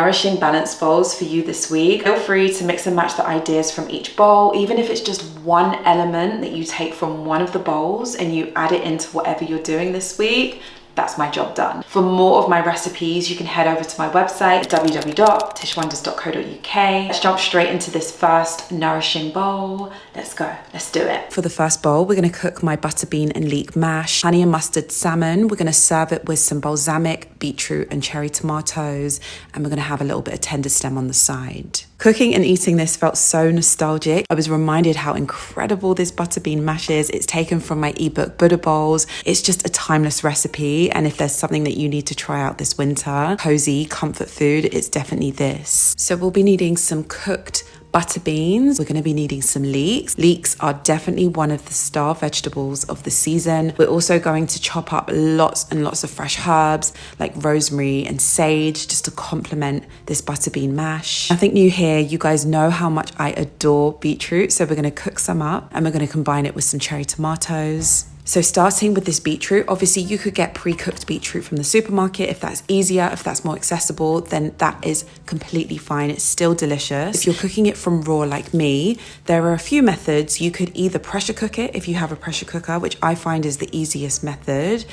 nourishing balanced bowls for you this week. Feel free to mix and match the ideas from each bowl, even if it's just one element that you take from one of the bowls and you add it into whatever you're doing this week. That's my job done. For more of my recipes, you can head over to my website, www.tishwonders.co.uk. Let's jump straight into this first nourishing bowl. Let's go, let's do it. For the first bowl, we're gonna cook my butterbean and leek mash, honey and mustard salmon. We're gonna serve it with some balsamic, beetroot and cherry tomatoes, and we're gonna have a little bit of tenderstem on the side. Cooking and eating this felt so nostalgic. I was reminded how incredible this butterbean mash is. It's taken from my ebook Buddha Bowls. It's just a timeless recipe. And if there's something that you need to try out this winter, cozy comfort food, it's definitely this. So we'll be needing some cooked butter beans. We're going to be needing some leeks. Leeks are definitely one of the star vegetables of the season. We're also going to chop up lots and lots of fresh herbs like rosemary and sage just to complement this butter bean mash. Nothing new here. You guys know how much I adore beetroot. So we're going to cook some up and we're going to combine it with some cherry tomatoes. So starting with this beetroot, obviously you could get pre-cooked beetroot from the supermarket if that's easier, if that's more accessible, then that is completely fine. It's still delicious. If you're cooking it from raw like me, there are a few methods. You could either pressure cook it if you have a pressure cooker, which I find is the easiest method.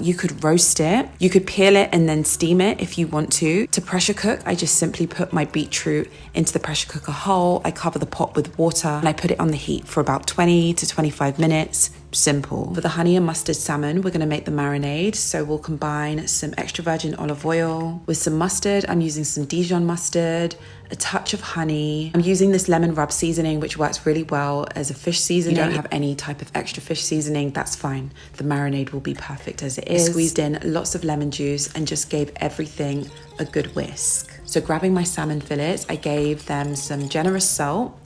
You could roast it. You could peel it and then steam it if you want to. To pressure cook, I just simply put my beetroot into the pressure cooker whole. I cover the pot with water and I put it on the heat for about 20 to 25 minutes. Simple. For the honey and mustard salmon, we're going to make the marinade. So we'll combine some extra virgin olive oil with some mustard. I'm using some Dijon mustard, a touch of honey. I'm using this lemon rub seasoning, which works really well as a fish seasoning. You don't have any type of extra fish seasoning, that's fine. The marinade will be perfect as it is. I squeezed in lots of lemon juice and just gave everything a good whisk. So grabbing my salmon fillets, I gave them some generous salt,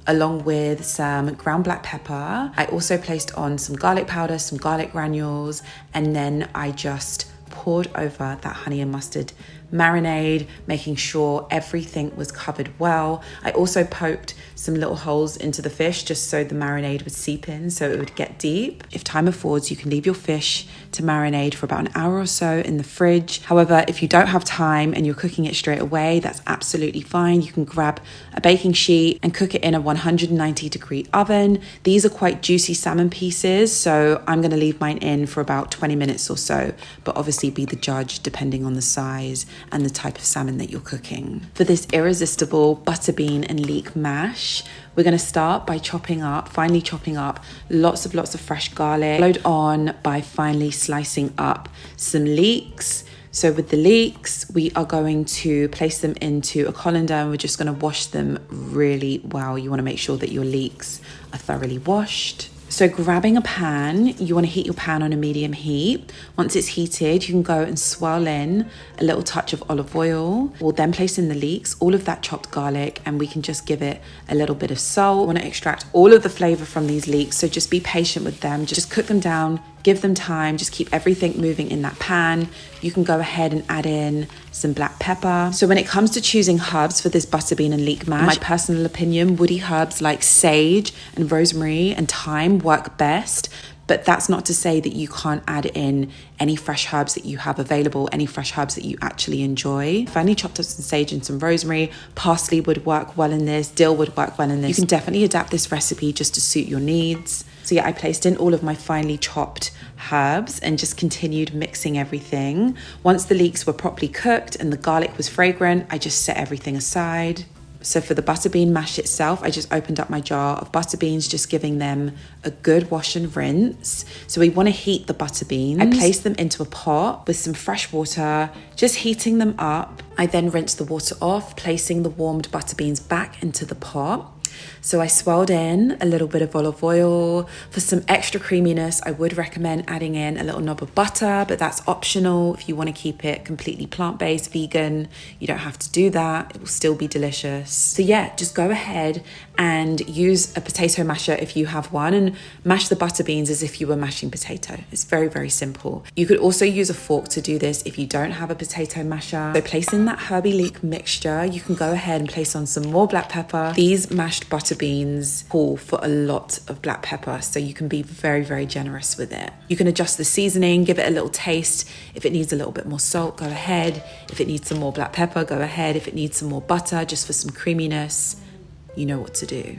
along with some ground black pepper. I also placed on some garlic powder, some garlic granules, and then I just poured over that honey and mustard marinade, making sure everything was covered well. I also poked some little holes into the fish just so the marinade would seep in, so it would get deep. If time affords, you can leave your fish to marinate for about an hour or so in the fridge. However, if you don't have time and you're cooking it straight away, that's absolutely fine. You can grab a baking sheet and cook it in a 190-degree oven. These are quite juicy salmon pieces, so I'm going to leave mine in for about 20 minutes or so, but obviously be the judge depending on the size and the type of salmon that you're cooking. For this irresistible butterbean and leek mash, we're going to start by finely chopping up lots of fresh garlic, followed on by finely slicing up some leeks. So with the leeks, we are going to place them into a colander and we're just going to wash them really well. You want to make sure that your leeks are thoroughly washed. So grabbing a pan, you want to heat your pan on a medium heat. Once it's heated, you can go and swirl in a little touch of olive oil. We'll then place in the leeks, all of that chopped garlic, and we can just give it a little bit of salt. We want to extract all of the flavor from these leeks, so just be patient with them. Just cook them down, give them time, just keep everything moving in that pan. You can go ahead and add in some black pepper. So when it comes to choosing herbs for this butterbean and leek mash, in my personal opinion, woody herbs like sage and rosemary and thyme work best. But that's not to say that you can't add in any fresh herbs that you have available, any fresh herbs that you actually enjoy. Finely chopped up some sage and some rosemary. Parsley would work well in this. Dill would work well in this. You can definitely adapt this recipe just to suit your needs. So yeah, I placed in all of my finely chopped herbs and just continued mixing everything. Once the leeks were properly cooked and the garlic was fragrant, I just set everything aside. So for the butterbean mash itself, I just opened up my jar of butter beans, just giving them a good wash and rinse. So we want to heat the butter beans. I placed them into a pot with some fresh water, just heating them up. I then rinsed the water off, placing the warmed butter beans back into the pot. So I swirled in a little bit of olive oil. For some extra creaminess, I would recommend adding in a little knob of butter, but that's optional. If you want to keep it completely plant-based, vegan, you don't have to do that. It will still be delicious. So yeah, just go ahead and use a potato masher if you have one and mash the butter beans as if you were mashing potato. It's very, very simple. You could also use a fork to do this if you don't have a potato masher. So place in that herby leek mixture. You can go ahead and place on some more black pepper. These mashed mashed butter beans call for a lot of black pepper, so you can be very, very generous with it. You can adjust the seasoning, give it a little taste. If it needs a little bit more salt, go ahead. If it needs some more black pepper, go ahead. If it needs some more butter, just for some creaminess, you know what to do.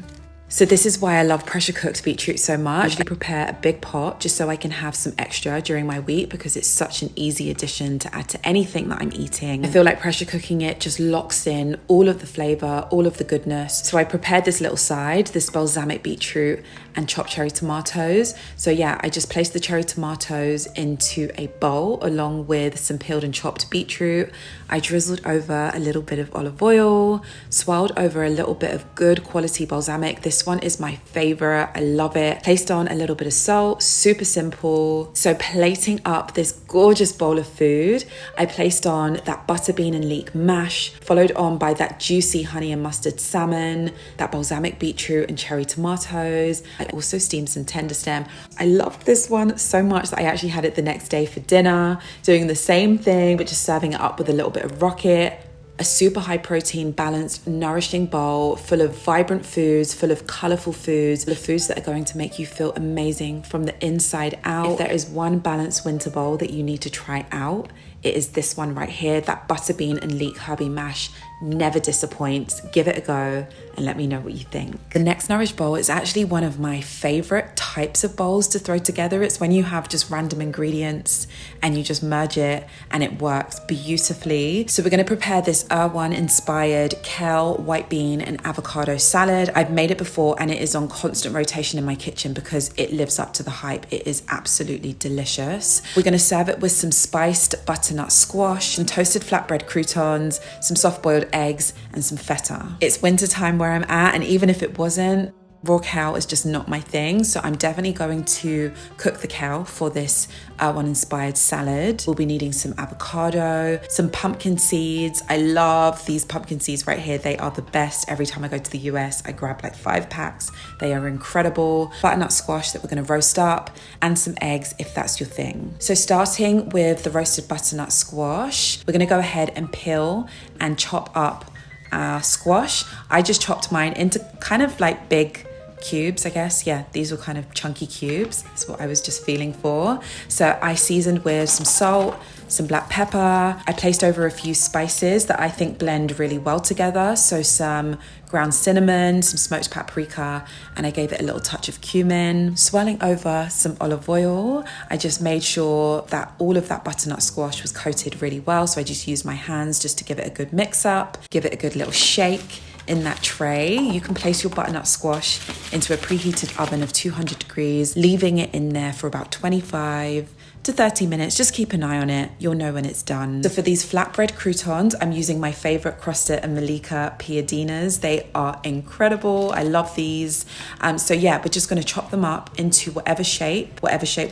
So this is why I love pressure cooked beetroot so much. I prepare a big pot just so I can have some extra during my week because it's such an easy addition to add to anything that I'm eating. I feel like pressure cooking it just locks in all of the flavor, all of the goodness. So I prepared this little side, this balsamic beetroot and chopped cherry tomatoes. So yeah, I just placed the cherry tomatoes into a bowl along with some peeled and chopped beetroot. I drizzled over a little bit of olive oil, swirled over a little bit of good quality balsamic. This one is my favorite. I love it. Placed on a little bit of salt, super simple. So plating up this gorgeous bowl of food, I placed on that butterbean and leek mash, followed on by that juicy honey and mustard salmon, that balsamic beetroot and cherry tomatoes. I also steamed some tenderstem. I loved this one so much that I actually had it the next day for dinner, doing the same thing, but just serving it up with a little bit of rocket. A super high protein, balanced, nourishing bowl full of vibrant foods, full of colorful foods, full of foods that are going to make you feel amazing from the inside out. If there is one balanced winter bowl that you need to try out, it is this one right here, that butterbean and leek herby mash. Never disappoints. Give it a go and let me know what you think. The next Nourish bowl is actually one of my favorite types of bowls to throw together. It's when you have just random ingredients and you just merge it and it works beautifully. So we're going to prepare this Erewhon inspired kale, white bean and avocado salad. I've made it before and it is on constant rotation in my kitchen because it lives up to the hype. It is absolutely delicious. We're going to serve it with some spiced butternut squash, some toasted flatbread croutons, some soft boiled eggs and some feta. It's winter time where I'm at, and even if it wasn't, raw kale is just not my thing, so I'm definitely going to cook the kale for this one inspired salad. We'll be needing some avocado, some pumpkin seeds. I love these pumpkin seeds right here. They are the best. Every time I go to the US, I grab like 5 packs. They are incredible. Butternut squash that we're going to roast up, and some eggs if that's your thing. So starting with the roasted butternut squash, we're going to go ahead and peel and chop up our squash. I just chopped mine into kind of like big cubes, I guess. Yeah, these were kind of chunky cubes. That's what I was just feeling for. So I seasoned with some salt, some black pepper. I placed over a few spices that I think blend really well together. So some ground cinnamon, some smoked paprika, and I gave it a little touch of cumin. Swirling over some olive oil, I just made sure that all of that butternut squash was coated really well. So I just used my hands just to give it a good mix up, give it a good little shake. In that tray, you can place your butternut squash into a preheated oven of 200 degrees, leaving it in there for about 25 to 30 minutes. Just keep an eye on it. You'll know when it's done. So for these flatbread croutons, I'm using my favorite crusted and Malika piadinas. They are incredible. I love these. So yeah, we're just going to chop them up into whatever shape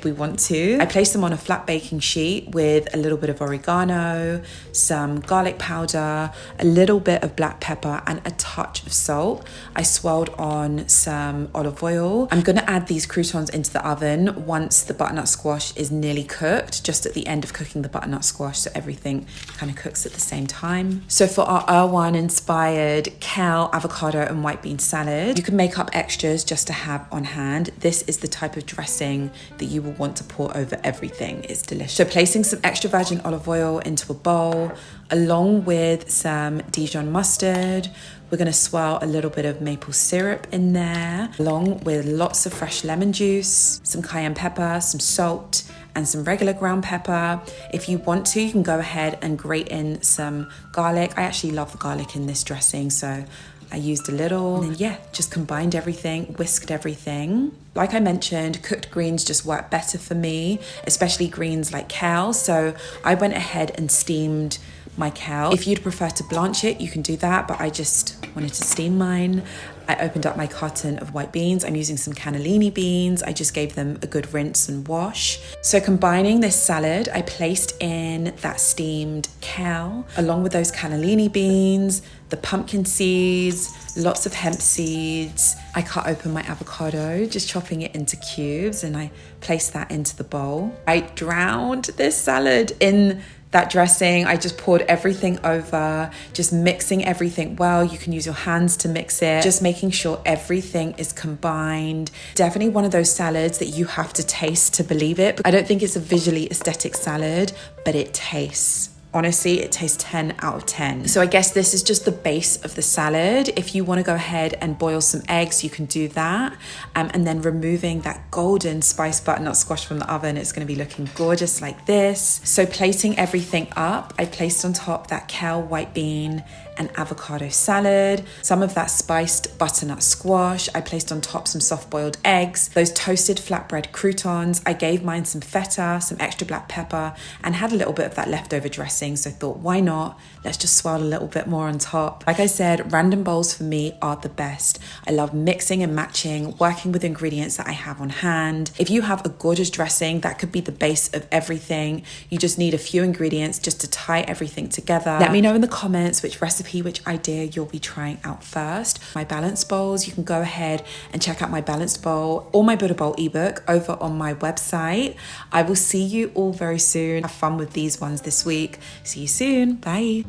we want to. I place them on a flat baking sheet with a little bit of oregano, some garlic powder, a little bit of black pepper, and a touch of salt. I swirled on some olive oil. I'm going to add these croutons into the oven once the butternut squash is nearly cooked, just at the end of cooking the butternut squash, so everything kind of cooks at the same time. So for our Erewhon inspired kale, avocado and white bean salad, you can make up extras just to have on hand. This is the type of dressing that you will want to pour over everything. It's delicious. So placing some extra virgin olive oil into a bowl along with some Dijon mustard. We're going to swirl a little bit of maple syrup in there, along with lots of fresh lemon juice, some cayenne pepper, some salt, and some regular ground pepper. If you want to, you can go ahead and grate in some garlic. I actually love the garlic in this dressing, so I used a little. And then yeah, just combined everything, whisked everything. Like I mentioned, cooked greens just work better for me, especially greens like kale. So I went ahead and steamed my kale. If you'd prefer to blanch it, you can do that, but I just wanted to steam mine. I opened up my carton of white beans. I'm using some cannellini beans. I just gave them a good rinse and wash. So combining this salad, I placed in that steamed kale, along with those cannellini beans, the pumpkin seeds, lots of hemp seeds. I cut open my avocado, just chopping it into cubes, and I placed that into the bowl. I drowned this salad in That dressing, I just poured everything over, just mixing everything well. You can use your hands to mix it, just making sure everything is combined. Definitely one of those salads that you have to taste to believe it. I don't think it's a visually aesthetic salad, but it tastes. Honestly, it tastes 10 out of 10. So I guess this is just the base of the salad. If you want to go ahead and boil some eggs, you can do that. And then removing that golden spiced butternut squash from the oven, it's going to be looking gorgeous like this. So plating everything up, I placed on top that kale, white bean, and avocado salad, some of that spiced butternut squash. I placed on top some soft boiled eggs, those toasted flatbread croutons. I gave mine some feta, some extra black pepper, and had a little bit of that leftover dressing. So I thought, why not? Let's just swirl a little bit more on top. Like I said, random bowls for me are the best. I love mixing and matching, working with ingredients that I have on hand. If you have a gorgeous dressing, that could be the base of everything. You just need a few ingredients just to tie everything together. Let me know in the comments which recipe, which idea you'll be trying out first. My balanced bowls, you can go ahead and check out my balanced bowl or my Buddha bowl ebook over on my website. I will see you all very soon. Have fun with these ones this week. See you soon. Bye.